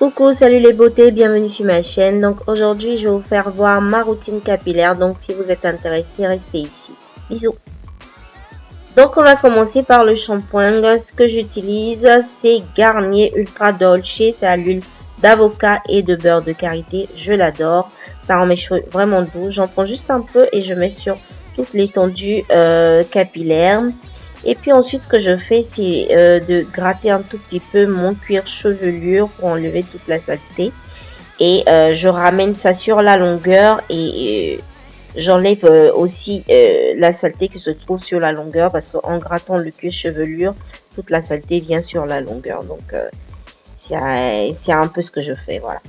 Coucou, salut les beautés, bienvenue sur ma chaîne. Donc aujourd'hui, je vais vous faire voir ma routine capillaire. Donc si vous êtes intéressé, restez ici. Bisous. Donc on va commencer par le shampoing. Ce que j'utilise, c'est Garnier Ultra Dolce. C'est à l'huile d'avocat et de beurre de karité. Je l'adore. Ça rend mes cheveux vraiment doux. J'en prends juste un peu et je mets sur toute l'étendue capillaire. Et puis ensuite, ce que je fais, c'est de gratter un tout petit peu mon cuir chevelure pour enlever toute la saleté. Et je ramène ça sur la longueur et j'enlève aussi la saleté qui se trouve sur la longueur parce qu'en grattant le cuir chevelure, toute la saleté vient sur la longueur. Donc, c'est un peu ce que je fais, voilà.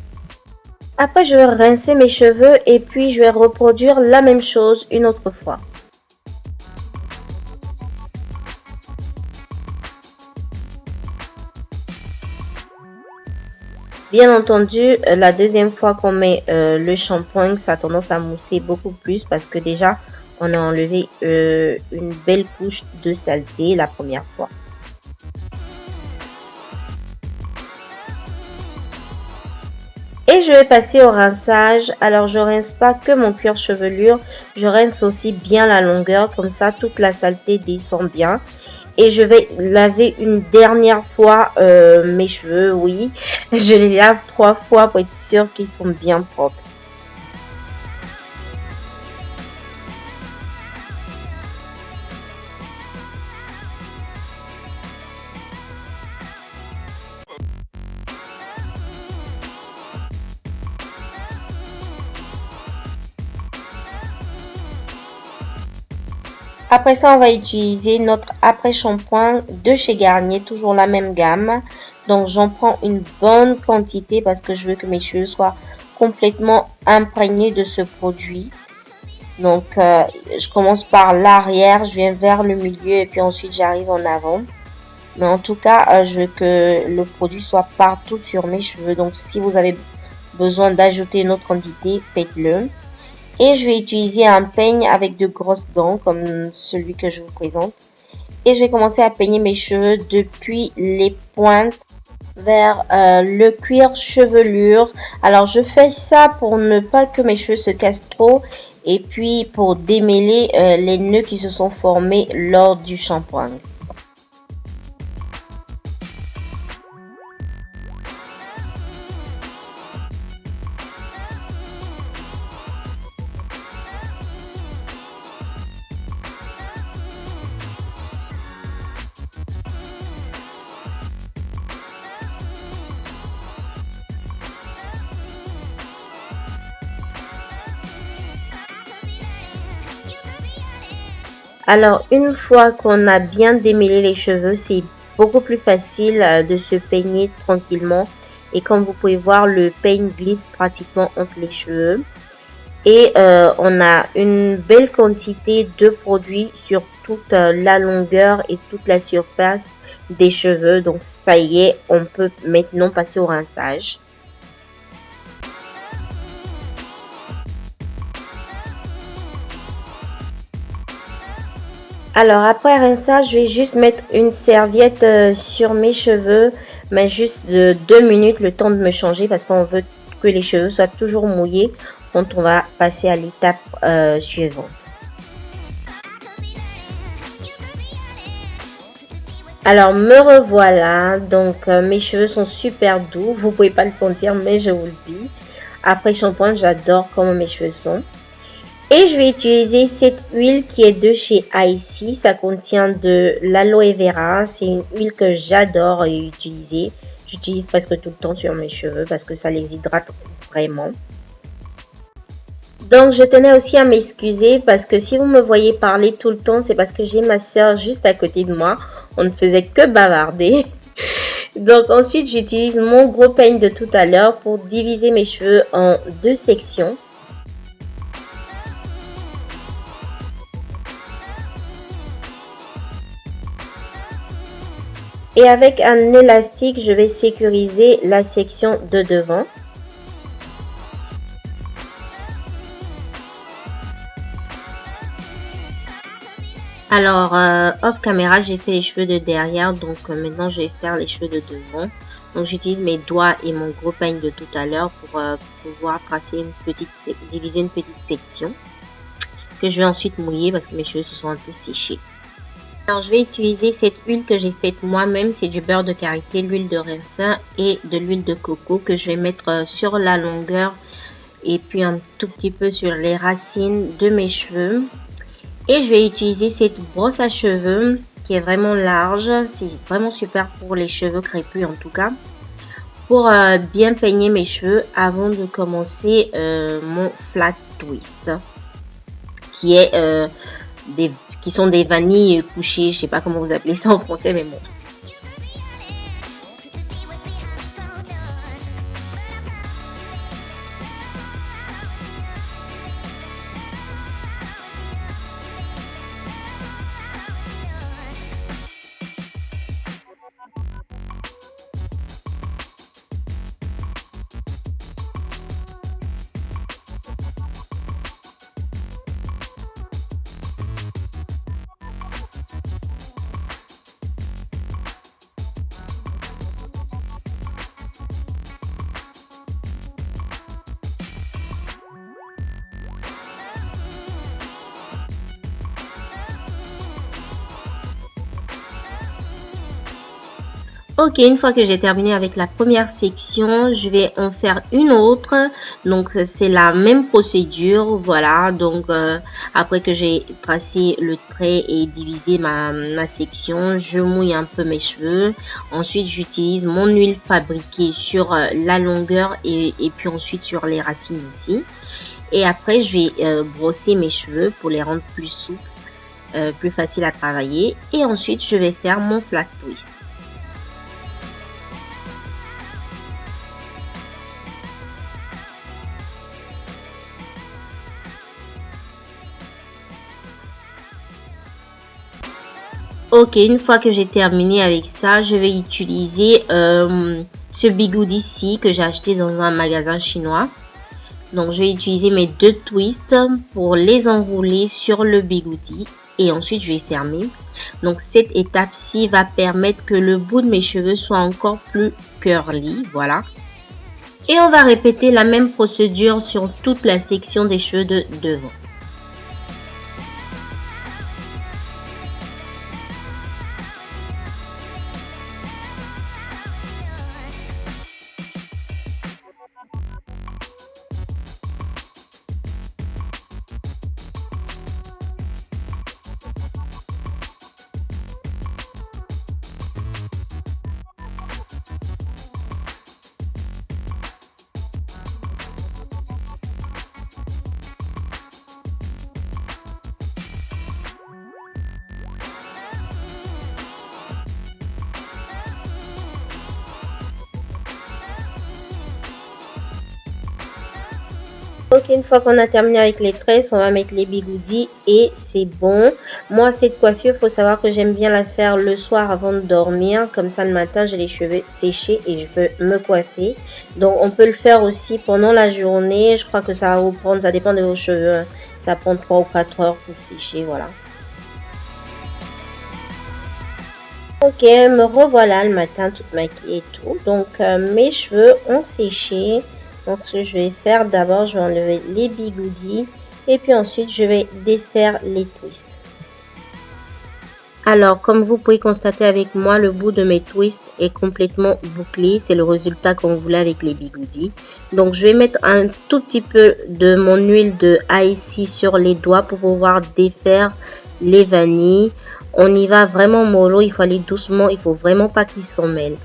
Après, je vais rincer mes cheveux et puis je vais reproduire la même chose une autre fois. Bien entendu, la deuxième fois qu'on met le shampoing, ça a tendance à mousser beaucoup plus parce que déjà, on a enlevé une belle couche de saleté la première fois. Et je vais passer au rinçage. Alors, je rince pas que mon cuir chevelure, je rince aussi bien la longueur, comme ça, toute la saleté descend bien. Et je vais laver une dernière fois mes cheveux, oui. Je les lave 3 fois pour être sûr qu'ils sont bien propres. Après ça, on va utiliser notre après-shampoing de chez Garnier, toujours la même gamme. Donc, j'en prends une bonne quantité parce que je veux que mes cheveux soient complètement imprégnés de ce produit. Donc, je commence par l'arrière, je viens vers le milieu et puis ensuite j'arrive en avant. Mais en tout cas, je veux que le produit soit partout sur mes cheveux. Donc, si vous avez besoin d'ajouter une autre quantité, faites-le. Et je vais utiliser un peigne avec de grosses dents comme celui que je vous présente. Et je vais commencer à peigner mes cheveux depuis les pointes vers le cuir chevelure. Alors je fais ça pour ne pas que mes cheveux se cassent trop et puis pour démêler les nœuds qui se sont formés lors du shampoing. Alors, une fois qu'on a bien démêlé les cheveux, c'est beaucoup plus facile de se peigner tranquillement. Et comme vous pouvez voir, le peigne glisse pratiquement entre les cheveux. Et on a une belle quantité de produits sur toute la longueur et toute la surface des cheveux. Donc, ça y est, on peut maintenant passer au rinçage. Alors après rinçage, je vais juste mettre une serviette sur mes cheveux, mais juste de 2 minutes le temps de me changer parce qu'on veut que les cheveux soient toujours mouillés quand on va passer à l'étape suivante. Alors me revoilà, donc mes cheveux sont super doux, vous pouvez pas le sentir mais je vous le dis. Après shampoing, j'adore comment mes cheveux sont. Et je vais utiliser cette huile qui est de chez Icy. Ça contient de l'aloe vera. C'est une huile que j'adore utiliser. J'utilise presque tout le temps sur mes cheveux parce que ça les hydrate vraiment. Donc, je tenais aussi à m'excuser parce que si vous me voyez parler tout le temps, c'est parce que j'ai ma soeur juste à côté de moi. On ne faisait que bavarder. Donc, ensuite, j'utilise mon gros peigne de tout à l'heure pour diviser mes cheveux en 2 sections. Et avec un élastique, je vais sécuriser la section de devant. Alors, off caméra, j'ai fait les cheveux de derrière. Donc, maintenant, je vais faire les cheveux de devant. Donc j'utilise mes doigts et mon gros peigne de tout à l'heure pour pouvoir tracer diviser une petite section que je vais ensuite mouiller parce que mes cheveux se sont un peu séchés. Alors je vais utiliser cette huile que j'ai faite moi-même, c'est du beurre de karité, l'huile de raisin et de l'huile de coco que je vais mettre sur la longueur et puis un tout petit peu sur les racines de mes cheveux. Et je vais utiliser cette brosse à cheveux qui est vraiment large, c'est vraiment super pour les cheveux crépus en tout cas, pour bien peigner mes cheveux avant de commencer mon flat twist, qui est qui sont des vanilles couchées, je sais pas comment vous appelez ça en français, mais bon. Ok, une fois que j'ai terminé avec la première section, je vais en faire une autre. Donc, c'est la même procédure. Voilà, donc après que j'ai tracé le trait et divisé ma section, je mouille un peu mes cheveux. Ensuite, j'utilise mon huile fabriquée sur la longueur et puis ensuite sur les racines aussi. Et après, je vais brosser mes cheveux pour les rendre plus souples, plus faciles à travailler. Et ensuite, je vais faire mon flat twist. Ok, une fois que j'ai terminé avec ça, je vais utiliser ce bigoudi ici que j'ai acheté dans un magasin chinois. Donc, je vais utiliser mes deux twists pour les enrouler sur le bigoudi et ensuite je vais fermer. Donc, cette étape-ci va permettre que le bout de mes cheveux soit encore plus curly. Voilà. Et on va répéter la même procédure sur toute la section des cheveux de devant. Ok, une fois qu'on a terminé avec les tresses, on va mettre les bigoudis et c'est bon. Moi, cette coiffure, il faut savoir que j'aime bien la faire le soir avant de dormir. Comme ça, le matin, j'ai les cheveux séchés et je peux me coiffer. Donc, on peut le faire aussi pendant la journée. Je crois que ça va vous prendre, ça dépend de vos cheveux. Ça prend 3 ou 4 heures pour sécher, voilà. Ok, me revoilà le matin toute maquillée et tout. Donc, mes cheveux ont séché. Donc, ce que je vais faire, d'abord, je vais enlever les bigoudis et puis ensuite, je vais défaire les twists. Alors, comme vous pouvez constater avec moi, le bout de mes twists est complètement bouclé. C'est le résultat qu'on voulait avec les bigoudis. Donc, je vais mettre un tout petit peu de mon huile de ici sur les doigts pour pouvoir défaire les vanilles. On y va vraiment mollo, il faut aller doucement, il faut vraiment pas qu'ils s'en mêlent.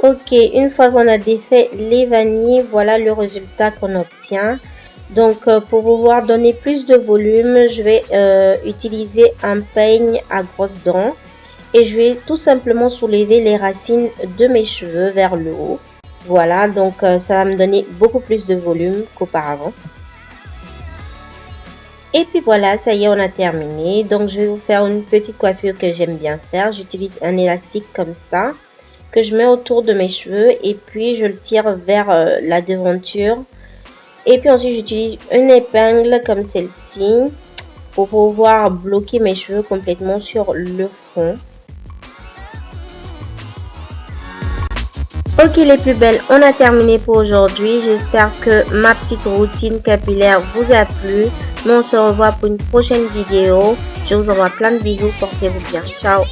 Ok, une fois qu'on a défait les vanilles, voilà le résultat qu'on obtient. Donc, pour pouvoir donner plus de volume, je vais utiliser un peigne à grosses dents et je vais tout simplement soulever les racines de mes cheveux vers le haut. Voilà, donc ça va me donner beaucoup plus de volume qu'auparavant. Et puis voilà, ça y est, on a terminé. Donc, je vais vous faire une petite coiffure que j'aime bien faire. J'utilise un élastique comme ça que je mets autour de mes cheveux et puis je le tire vers la devanture. Et puis ensuite, j'utilise une épingle comme celle-ci pour pouvoir bloquer mes cheveux complètement sur le front. Ok les plus belles, on a terminé pour aujourd'hui. J'espère que ma petite routine capillaire vous a plu. Mais on se revoit pour une prochaine vidéo. Je vous envoie plein de bisous. Portez-vous bien. Ciao.